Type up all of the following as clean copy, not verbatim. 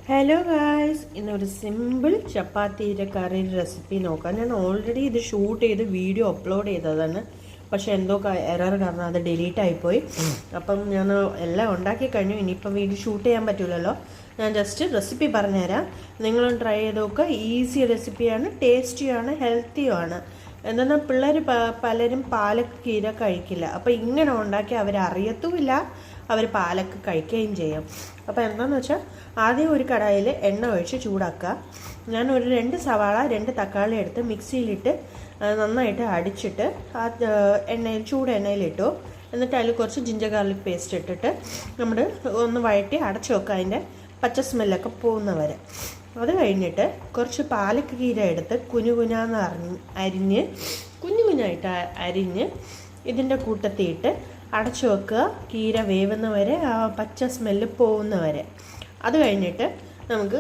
Hello guys, ഇന്നൊരു simple ചപ്പാത്തിയുടെ കറി recipe നോക്കാം. ഞാൻ ഓൾറെഡി ഇത് ഷൂട്ട് ചെയ്ത് വീഡിയോ അപ്ലോഡ് ചെയ്തതാണ്. പക്ഷെ എന്തോ എറർ കാരണം അത് ഡിലീറ്റ് ആയിപ്പോയി. അപ്പം ഞാൻ എല്ലാം ഉണ്ടാക്കി കഴിഞ്ഞു. ഇനിയിപ്പം വീഡിയോ ഷൂട്ട് ചെയ്യാൻ പറ്റില്ലല്ലോ. ഞാൻ ജസ്റ്റ് റെസിപ്പി പറഞ്ഞുതരാം. നിങ്ങളും ട്രൈ ചെയ്ത് നോക്കുക. ഈസി റെസിപ്പിയാണ്, ടേസ്റ്റിയാണ്, ഹെൽത്തിയുമാണ്. എന്തെന്നാൽ പിള്ളേർ പലരും പാലക്ക് കീര കഴിക്കില്ല. അപ്പോൾ ഇങ്ങനെ ഉണ്ടാക്കി അവരറിയത്തുമില്ല, അവർ പാലക്ക് കഴിക്കുകയും ചെയ്യും. അപ്പോൾ എന്താണെന്ന് വെച്ചാൽ ആദ്യം ഒരു കടായിൽ എണ്ണ ഒഴിച്ച് ചൂടാക്കുക. ഞാൻ ഒരു 2 സവാള 2 തക്കാളി എടുത്ത് മിക്സിയിലിട്ട് നന്നായിട്ട് അടിച്ചിട്ട് ആ ചൂട് എണ്ണയിലിട്ടു. എന്നിട്ട് അതിൽ കുറച്ച് ജിഞ്ചർ ഗാർലിക് പേസ്റ്റ് ഇട്ടിട്ട് നമ്മൾ ഒന്ന് വഴറ്റി അടച്ചു വെക്കുക, അതിൻ്റെ പച്ച സ്മെല്ലൊക്കെ പോകുന്നവരെ. അത് കഴിഞ്ഞിട്ട് കുറച്ച് പാലക്ക് കീര എടുത്ത് കുഞ്ഞുകുഞ്ഞാന്ന് അരിഞ്ഞ് കുഞ്ഞുകുഞ്ഞായിട്ട് അരിഞ്ഞ് ഇതിൻ്റെ കൂട്ടത്തിയിട്ട് അടച്ചു വെക്കുക, കീര വേവുന്നവരെ, ആ പച്ച സ്മെല്ല് പോകുന്നവരെ. അത് കഴിഞ്ഞിട്ട് നമുക്ക്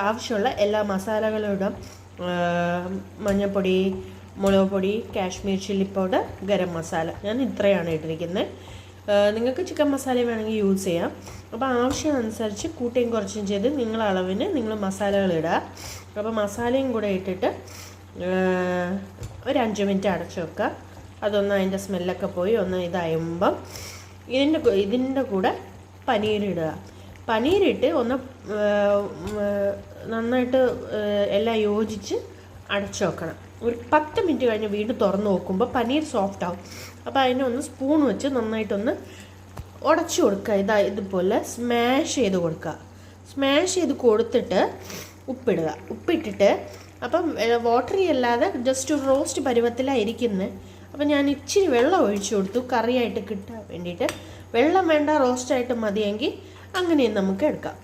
ആവശ്യമുള്ള എല്ലാ മസാലകളും ഇടാം. മഞ്ഞൾപ്പൊടി, മുളക് പൊടി, കാശ്മീർ ചില്ലി പൗഡർ, ഗരം മസാല. ഞാൻ ഇത്രയാണ് ഇട്ടിരിക്കുന്നത്. നിങ്ങൾക്ക് ചിക്കൻ മസാല വേണമെങ്കിൽ യൂസ് ചെയ്യാം. അപ്പോൾ ആവശ്യമനുസരിച്ച് കൂട്ടിയും കുറച്ചും ചെയ്ത് നിങ്ങളുടെ അളവിന് നിങ്ങൾ മസാലകൾ ഇടുക. അപ്പോൾ മസാലയും കൂടെ ഇട്ടിട്ട് ഒരു 5 മിനിറ്റ് അടച്ചു വെക്കുക. അതൊന്ന് അതിൻ്റെ സ്മെല്ലൊക്കെ പോയി ഒന്ന് ഇതായുമ്പം ഇതിൻ്റെ കൂടെ പനീരിടുക. പനീരിട്ട് ഒന്ന് നന്നായിട്ട് എല്ലാം യോജിച്ച് അടച്ചു വെക്കണം. ഒരു 10 മിനിറ്റ് കഴിഞ്ഞ് വീണ്ടും തുറന്ന് നോക്കുമ്പോൾ പനീർ സോഫ്റ്റ് ആവും. അപ്പോൾ അതിനെ ഒന്ന് സ്പൂൺ വെച്ച് നന്നായിട്ടൊന്ന് ഉടച്ചു കൊടുക്കുക. ഇതുപോലെ സ്മാഷ് ചെയ്ത് കൊടുക്കുക. സ്മാഷ് ചെയ്ത് കൊടുത്തിട്ട് ഉപ്പിടുക. ഉപ്പിട്ടിട്ട് അപ്പം വാട്ടറി അല്ലാതെ ജസ്റ്റ് ഒരു റോസ്റ്റ് പരുവത്തിലായിരിക്കുന്നത്. അപ്പം ഞാൻ ഇച്ചിരി വെള്ളം ഒഴിച്ചു കൊടുത്തു, കറിയായിട്ട് കിട്ടാൻ വേണ്ടിയിട്ട്. വെള്ളം വേണ്ട, റോസ്റ്റായിട്ട് മതിയെങ്കിൽ അങ്ങനെയും നമുക്ക് എടുക്കാം.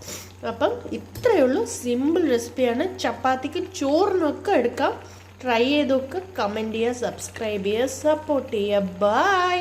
അപ്പം ഇത്രയേ ഉള്ളൂ, സിമ്പിൾ റെസിപ്പിയാണ്. ചപ്പാത്തിക്ക് ചോറിനൊക്കെ എടുക്കാം. ട്രൈ ചെയ്തൊക്കെ കമൻറ്റ് ചെയ്യുക, സബ്സ്ക്രൈബ് ചെയ്യുക, സപ്പോർട്ട് ചെയ്യുക. ബൈ.